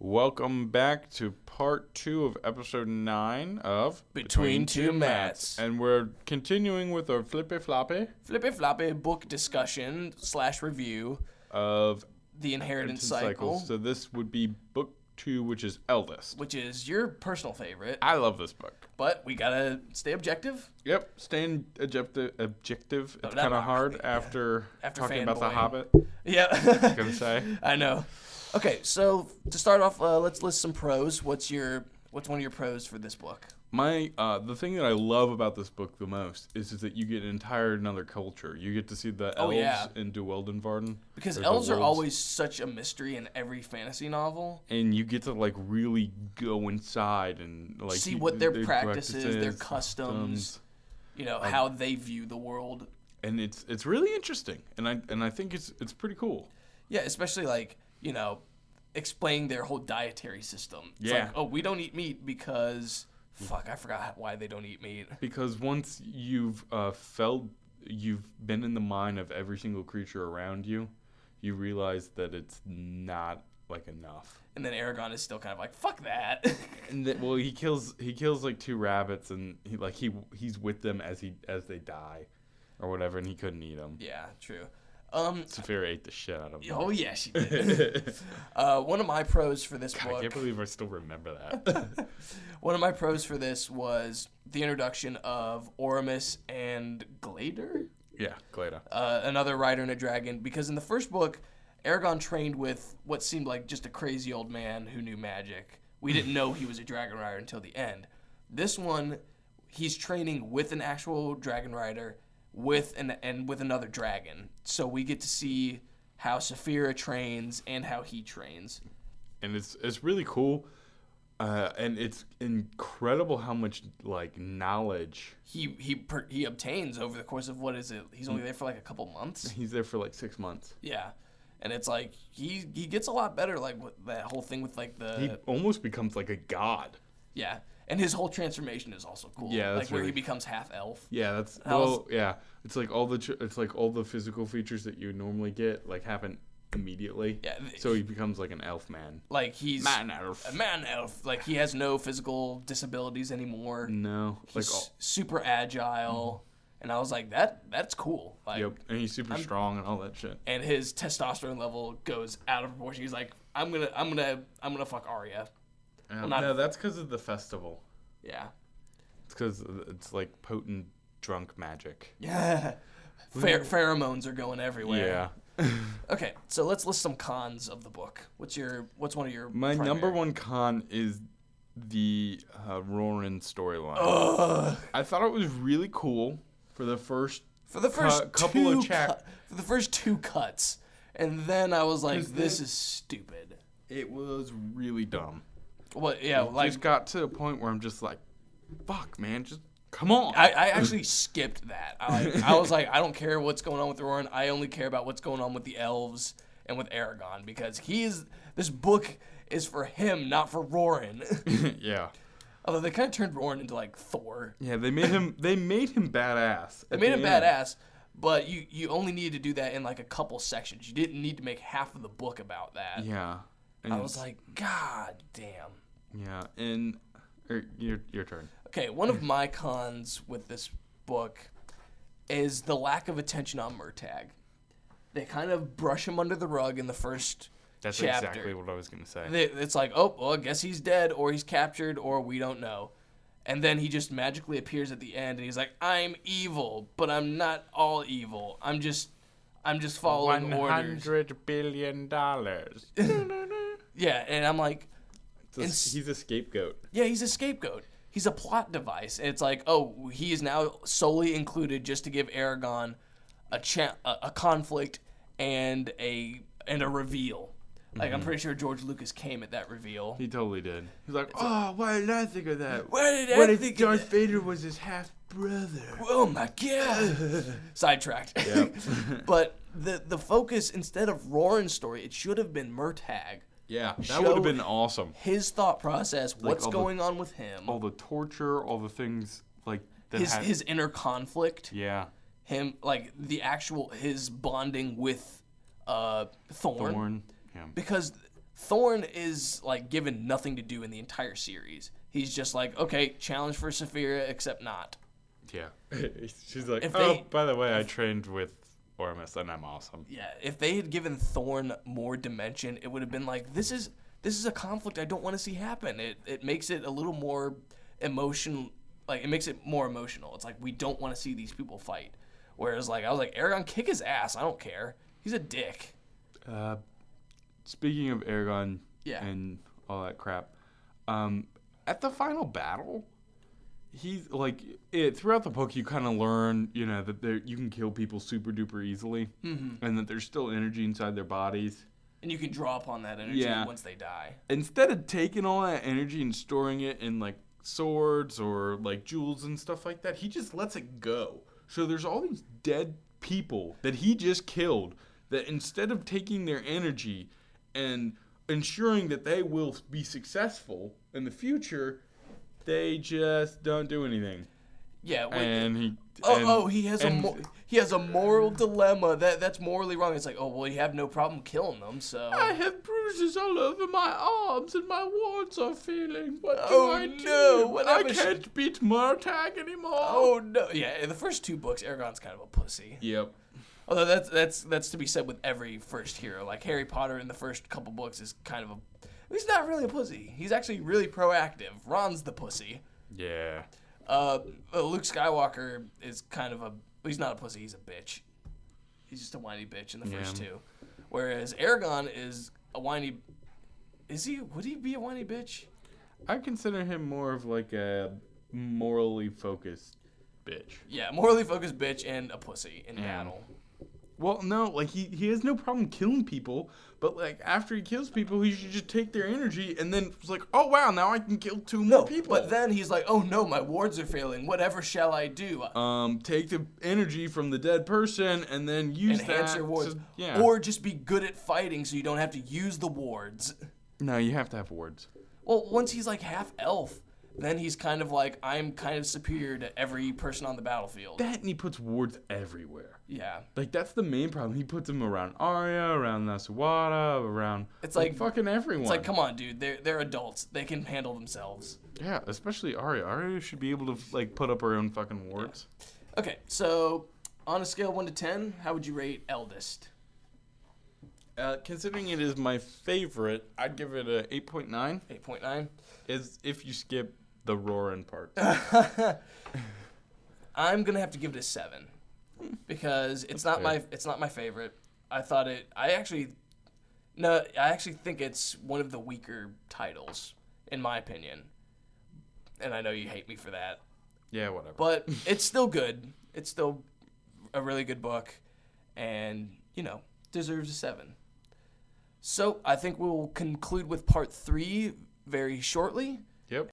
Welcome back to part 2 of episode 9 of Between2Matts. And we're continuing with our flippy floppy book discussion / review of the Inheritance Cycle, So this would be book 2, which is Eldest. which is your personal favorite. I love this book. But we gotta stay objective. Yep, staying objective. It's kind of hard after talking about The fanboying. Hobbit. Yeah. I was gonna say. I know. Okay, so to start off, let's list some pros. What's one of your pros for this book? The thing that I love about this book the most is that you get an entire another culture. You get to see the elves in Dueldenvarden. Because elves are always such a mystery in every fantasy novel. And you get to really go inside and see what their practices, their customs, how they view the world. And it's really interesting. And I think it's pretty cool. Yeah, especially explaining their whole dietary system. It's we don't eat meat because I forgot why they don't eat meat. Because once you've been in the mind of every single creature around you, you realize that it's not enough. And then Aragorn is still kind of like, fuck that. And he kills 2 rabbits, and he's with them as they die, or whatever, and he couldn't eat them. Yeah, true. Saphira ate the shit out of them. Oh yeah, she did. One of my pros for this book. I can't believe I still remember that. One of my pros for this was the introduction of Oramus and Glader. Yeah, Glader. Another rider and a dragon. Because in the first book, Aragorn trained with what seemed like just a crazy old man who knew magic. We didn't know he was a dragon rider until the end. This one, he's training with an actual dragon rider. With another dragon, so we get to see how Saphira trains and how he trains, and it's really cool, and it's incredible how much knowledge he obtains over the course of what is it? He's only there for a couple months. He's there for 6 months. Yeah, and it's he gets a lot better. With that whole thing with he almost becomes a god. Yeah. And his whole transformation is also cool. Yeah, that's where he becomes half elf. Yeah, it's all the physical features that you normally get happen immediately. Yeah. So he becomes an elf man. He's man elf. A man elf. He has no physical disabilities anymore. No. He's super agile. And I was like, that's cool. Yep. And he's super strong and all that shit. And his testosterone level goes out of proportion. He's like, I'm gonna fuck Arya. No, that's because of the festival. Yeah. It's because it's potent drunk magic. Yeah. Pheromones are going everywhere. Yeah. Okay, so let's list some cons of the book. What's one of your My primary? number one con is the Roran storyline. I thought it was really cool for the first couple of for the first 2 cuts. And then I was like, this is stupid. It was really dumb. Well, yeah, it just got to a point where I'm just like, fuck, man, just come on. I actually skipped that. I was like, I don't care what's going on with Roran. I only care about what's going on with the elves and with Aragorn because this book is for him, not for Roran. Yeah. Although they kind of turned Roran into Thor. Yeah, they made him badass. They made him badass, but you only needed to do that in a couple sections. You didn't need to make half of the book about that. Yeah. I was like, God damn. Yeah, and your turn. Okay, one of my cons with this book is the lack of attention on Murtagh. They kind of brush him under the rug in the first That's chapter. Exactly what I was going to say. It's like, oh, well, I guess he's dead, or he's captured, or we don't know. And then he just magically appears at the end, and he's like, I'm evil, but I'm not all evil. I'm just following orders. $100 billion. Yeah, and I'm like... He's a scapegoat. Yeah, he's a scapegoat. He's a plot device. And it's like, oh, he is now solely included just to give Aragorn a conflict and a reveal. I'm pretty sure George Lucas came at that reveal. He totally did. He's like, why did I think of that? Why did I think Darth Vader was his half-brother? Oh, my God. Sidetracked. Yep. But the focus, instead of Roran's story, it should have been Murtagh. Yeah, that would have been awesome. His thought process, what's going on with him. All the torture, all the things that his inner conflict. Yeah. Him, his bonding with Thorn. Yeah. Because Thorn is like given nothing to do in the entire series. He's just like, okay, challenge for Saphira, except not. Yeah. She's like, If by the way, I trained with Ormus, and I'm awesome. Yeah, if they had given Thorn more dimension, it would have been like, this is a conflict I don't want to see happen. It makes it a little more emotion, like it makes it more emotional. It's like we don't want to see these people fight. Whereas like I was like, Aragon, kick his ass. I don't care. He's a dick. Speaking of Aragon Yeah. and all that crap, at the final battle, he's like throughout the book you kind of learn, you know, that you can kill people super duper easily, and that there's still energy inside their bodies. And you can draw upon that energy once they die. Instead of taking all that energy and storing it in like swords or like jewels and stuff like that, he just lets it go. So there's all these dead people that he just killed that instead of taking their energy and ensuring that they will be successful in the future, they just don't do anything. Yeah, And he has a moral dilemma that's morally wrong. It's like, oh well, you have no problem killing them, so I have bruises all over my arms and my wards are feeling. What do Oh, I do? no, whatever I can't beat Murtagh anymore. oh no, yeah. In the first 2 books, Aragon's kind of a pussy. Yep. Although that's to be said with every first hero. Like Harry Potter in the first couple books is kind of he's not really a pussy. He's actually really proactive. Ron's the pussy. Yeah. Luke Skywalker is kind of he's not a pussy, he's a bitch. He's just a whiny bitch in the first 2. Whereas Aragon is a whiny, would he be a whiny bitch? I consider him more of like a morally focused bitch. Yeah, morally focused bitch and a pussy in battle. Well, no, like he has no problem killing people, but like after he kills people, he should just take their energy and then it's like, oh wow, now I can kill 2 more people. But then he's like, oh no, my wards are failing. Whatever shall I do? Take the energy from the dead person and then use Enhance that. your wards. Yeah. Or just be good at fighting so you don't have to use the wards. No, you have to have wards. Well, once he's like half elf, then he's kind of like, I'm kind of superior to every person on the battlefield. That and he puts wards everywhere. Yeah. Like that's the main problem. He puts them around Arya, around Nasawada, around It's like fucking everyone. It's like, come on, dude. They're adults. They can handle themselves. Yeah, especially Arya. Arya should be able to like put up her own fucking wards. Yeah. Okay, so on a scale of 1 to 10, how would you rate Eldest? Considering it is my favorite, I'd give it a 8.9. 8.9. Is if you skip the roaring part. I'm gonna have to give it a 7 because it's not my favorite. I actually think it's one of the weaker titles in my opinion, and I know you hate me for that. Yeah, whatever. But it's still good. It's still a really good book, and deserves a 7. So I think we'll conclude with part 3 very shortly. Yep.